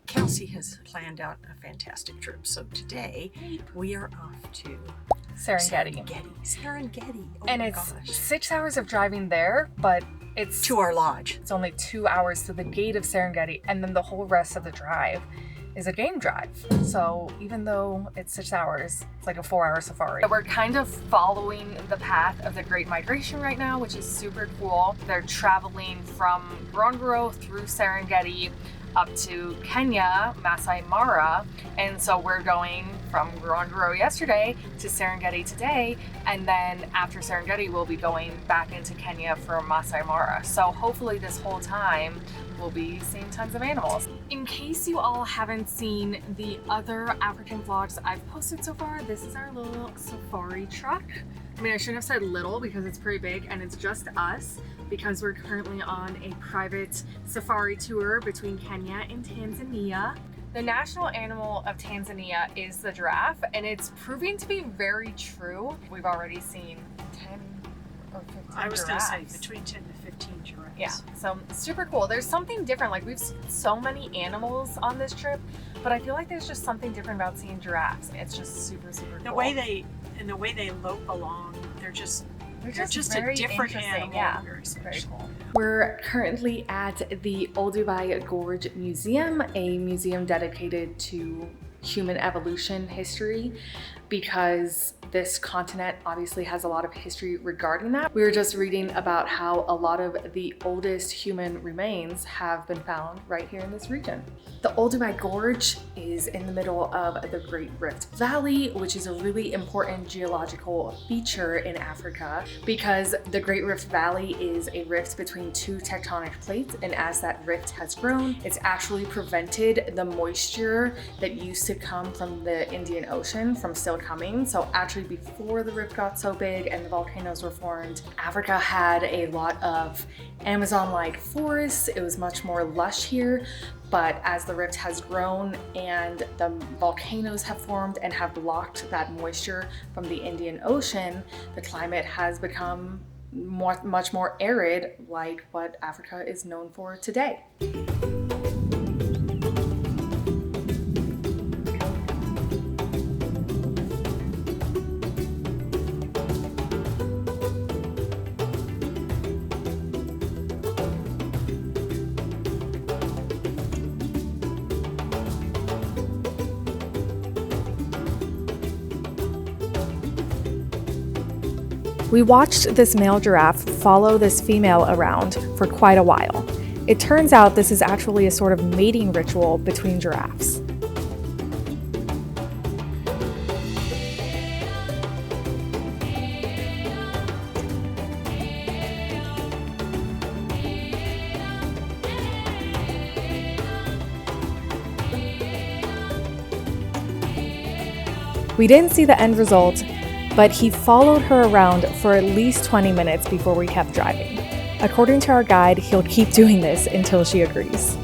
Kelsey has planned out a fantastic trip. So today we are off to Serengeti. Oh and my it's gosh. 6 hours of driving there, but it's To our lodge. It's only 2 hours to the gate of Serengeti, and then the whole rest of the drive is a game drive. So even though it's 6 hours, it's like a 4-hour safari. We're kind of following the path of the Great Migration right now, which is super cool. They're traveling from Ngorongoro through Serengeti up to Kenya, Masai Mara, and so we're going from Ngorongoro yesterday to Serengeti today, and then after Serengeti we'll be going back into Kenya for Masai Mara. So hopefully this whole time we'll be seeing tons of animals. In case you all haven't seen the other African vlogs I've posted so far, this is our little safari truck. I mean, I shouldn't have said little because it's pretty big, and it's just us because we're currently on a private safari tour between Kenya and Tanzania. The national animal of Tanzania is the giraffe, and it's proving to be very true. We've already seen 10 or 15 I was going giraffes. to say between 10 to 15 giraffes. Yeah, so super cool. There's something different. Like, we've seen so many animals on this trip, but I feel like there's just something different about seeing giraffes. It's just super, super cool. The way they lope along, they're just a different animal. Yeah, very special. very cool. We're currently at the Olduvai Gorge Museum, a museum dedicated to human evolution history, because this continent obviously has a lot of history regarding that. We were just reading about how a lot of the oldest human remains have been found right here in this region. The Olduvai Gorge is in the middle of the Great Rift Valley, which is a really important geological feature in Africa because the Great Rift Valley is a rift between two tectonic plates, and as that rift has grown, it's actually prevented the moisture that used to come from the Indian Ocean from still coming. So actually, before the rift got so big and the volcanoes were formed, Africa had a lot of Amazon-like forests. It was much more lush here. But as the rift has grown and the volcanoes have formed and have blocked that moisture from the Indian Ocean, the climate has become much more arid, like what Africa is known for today. We watched this male giraffe follow this female around for quite a while. It turns out this is actually a sort of mating ritual between giraffes. We didn't see the end result, but he followed her around for at least 20 minutes before we kept driving. According to our guide, he'll keep doing this until she agrees.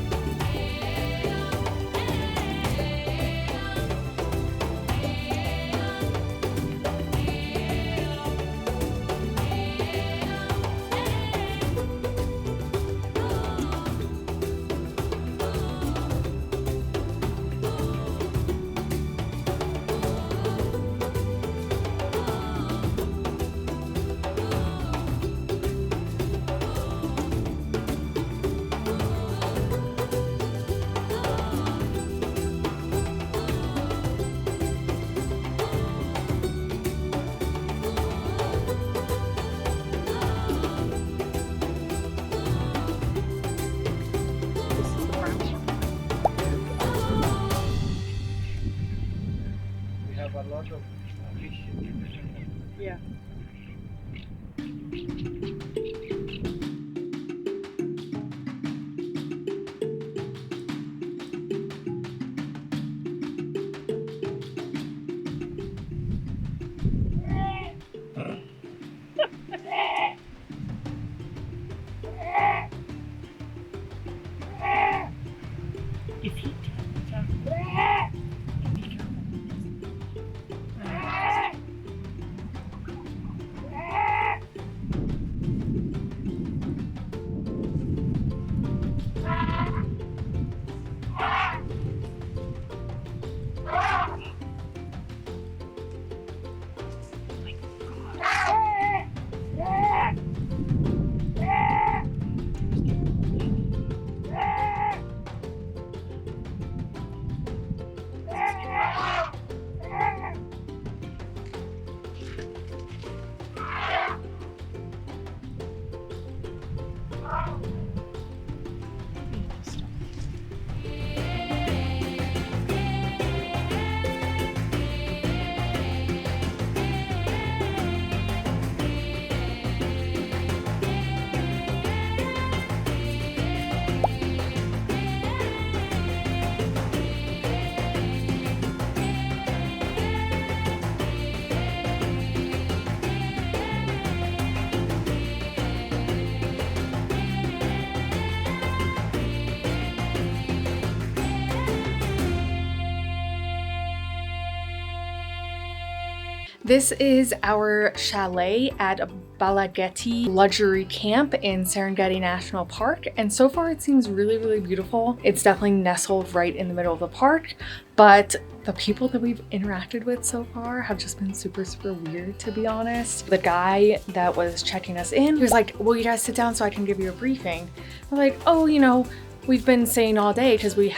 This is our chalet at Mbalageti luxury camp in Serengeti National Park, and so far it seems really, really beautiful. It's definitely nestled right in the middle of the park, but the people that we've interacted with so far have just been super, super weird, to be honest. The guy that was checking us in, he was like, "Will you guys sit down so I can give you a briefing?" We're like, "Oh, you know, we've been staying all day because we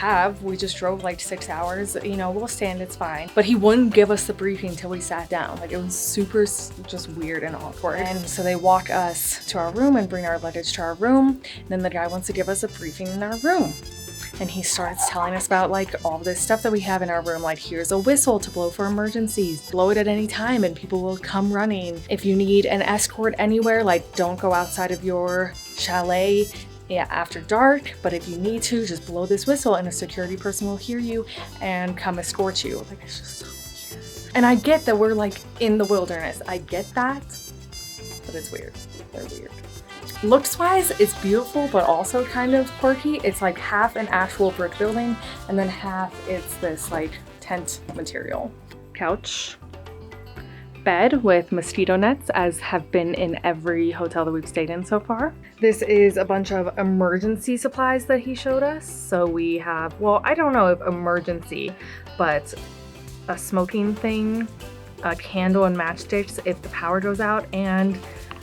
just drove like 6 hours, you know, we'll stand, it's fine." But he wouldn't give us the briefing until we sat down. Like, it was super just weird and awkward. And so they walk us to our room and bring our luggage to our room. And then the guy wants to give us a briefing in our room. And he starts telling us about like all this stuff that we have in our room. Like, here's a whistle to blow for emergencies. Blow it at any time and people will come running. If you need an escort anywhere, like, don't go outside of your chalet after dark, but if you need to, just blow this whistle and a security person will hear you and come escort you. Like, it's just so weird. And I get that we're like in the wilderness. I get that, but it's weird. They're weird. Looks wise, it's beautiful, but also kind of quirky. It's like half an actual brick building and then half it's this like tent material. Couch. Bed with mosquito nets, as have been in every hotel that we've stayed in so far. This is a bunch of emergency supplies that he showed us. So we have, well, I don't know if emergency, but a smoking thing, a candle and matchsticks if the power goes out, and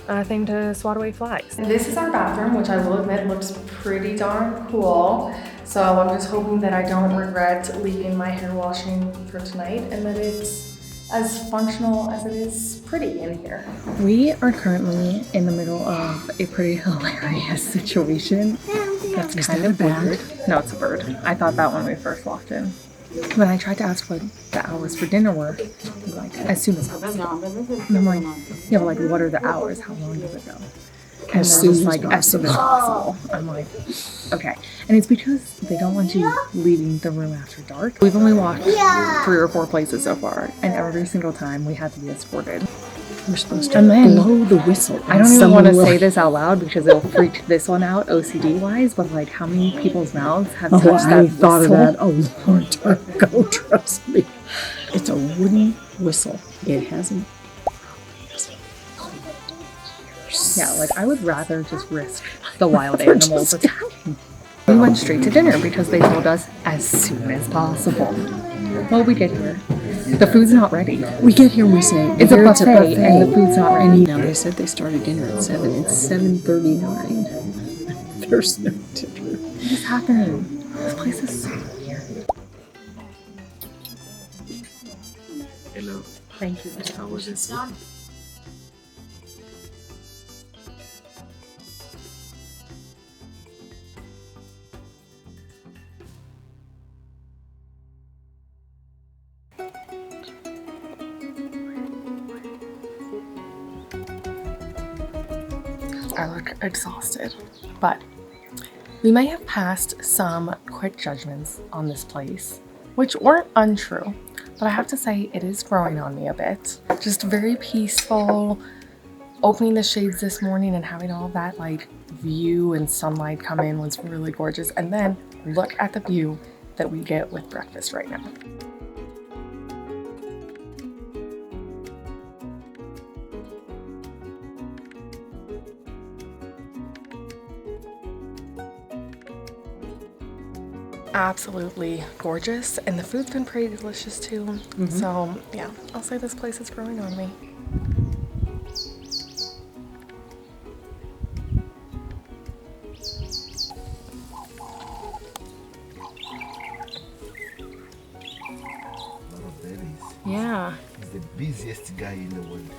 a thing to swat away flies. This is our bathroom, which I will admit looks pretty darn cool. So I'm just hoping that I don't regret leaving my hair washing for tonight and that it's as functional as it is pretty in here. We are currently in the middle of a pretty hilarious situation. That's kind of weird. No, it's a bird. I thought that when we first walked in. When I tried to ask what the hours for dinner were, like, as soon as possible. And I'm like, yeah, but like, what are the hours? How long does it go? And as soon as possible. I'm like, okay. And it's because they don't want you leaving the room after dark. We've only walked 3 or 4 places so far, and every single time we had to be escorted. We're supposed to blow the whistle. I don't even want to say this out loud because it'll freak this one out OCD wise, but like, how many people's mouths have touched that whistle? Thought of that a long time ago, trust me. It's a wooden whistle. It hasn't. Yeah, like, I would rather just risk the wild animals attacking. We went straight to dinner because they told us as soon as possible. Well, we get here. The food's not ready. We get here and we say, it's a buffet and the food's not ready. Now, they said they started dinner at 7. It's 7:39. There's no dinner. What is happening? This place is so weird. Hello. Thank you. How was it? I look exhausted, but we may have passed some quick judgments on this place, which weren't untrue, but I have to say it is growing on me a bit. Just very peaceful. Opening the shades this morning and having all that like view and sunlight come in was really gorgeous. And then look at the view that we get with breakfast right now. Absolutely gorgeous, and the food's been pretty delicious too. So yeah, I'll say this place is growing on me. Yeah. He's the busiest guy in the world.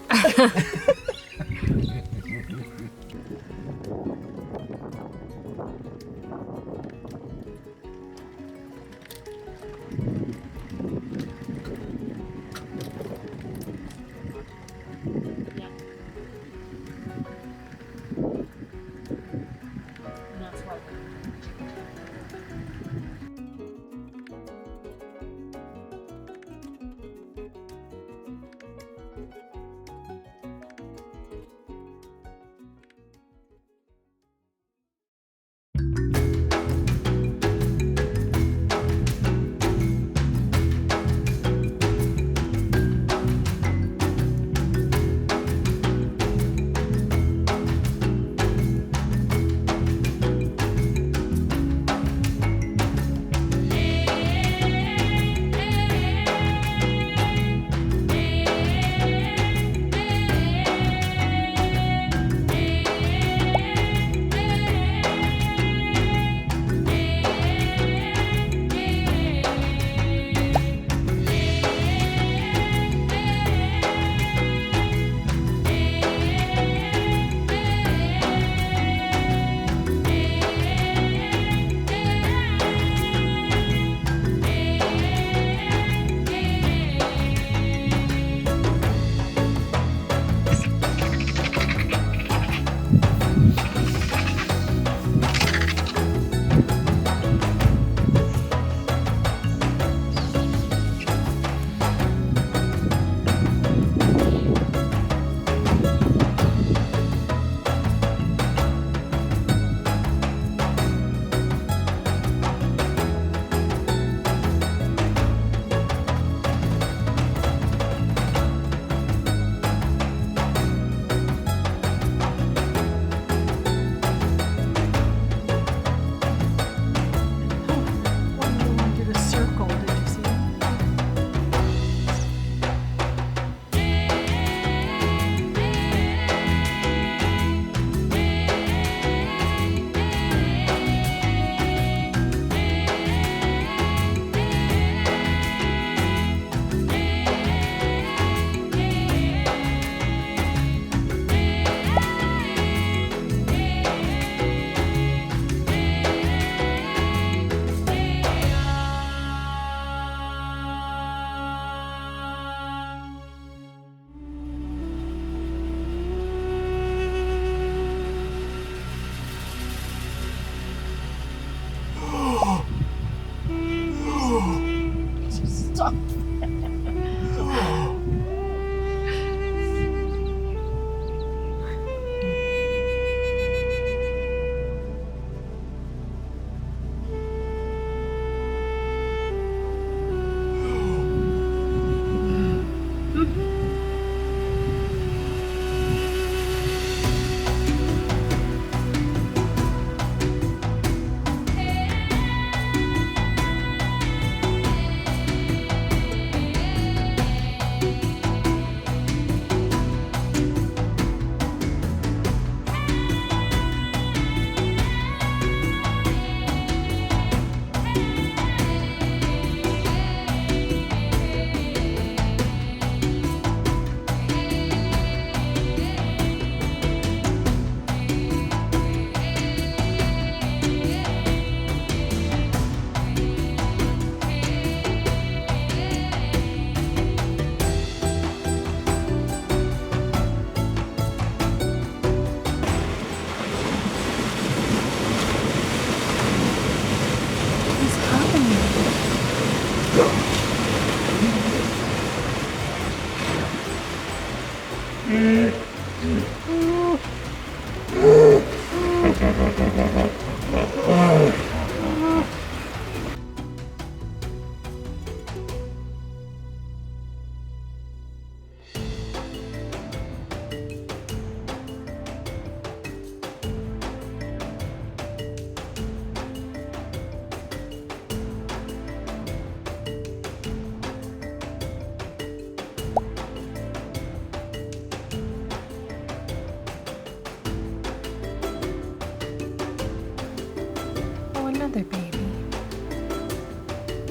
Oh, another baby.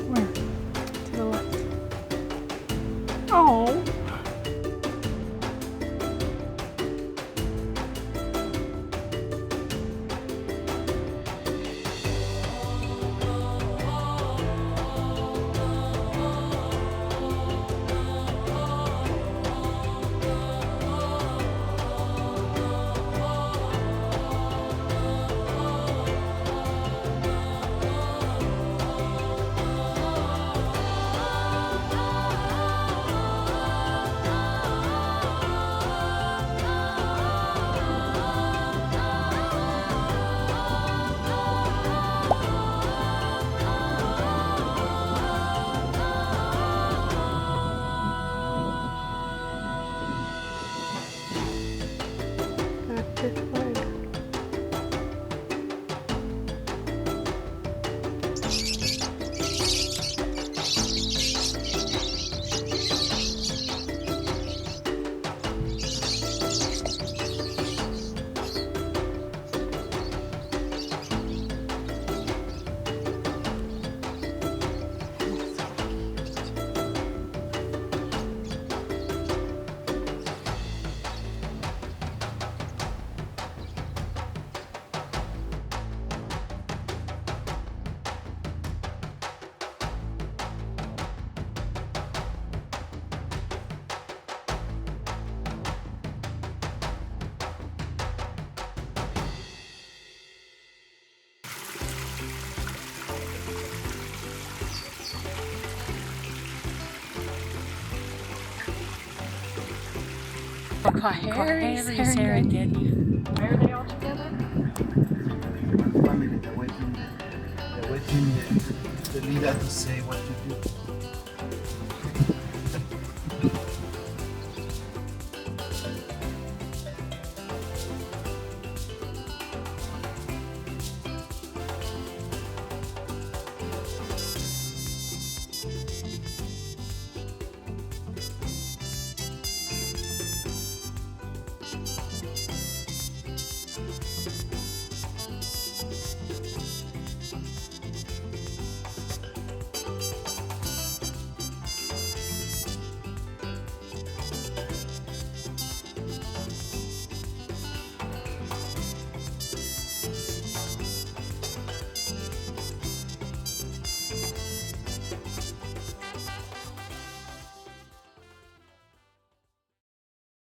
Where? To the left. Oh. Olduvai Serengeti. Why are they all together? One family, they're waiting the leader to say what to do.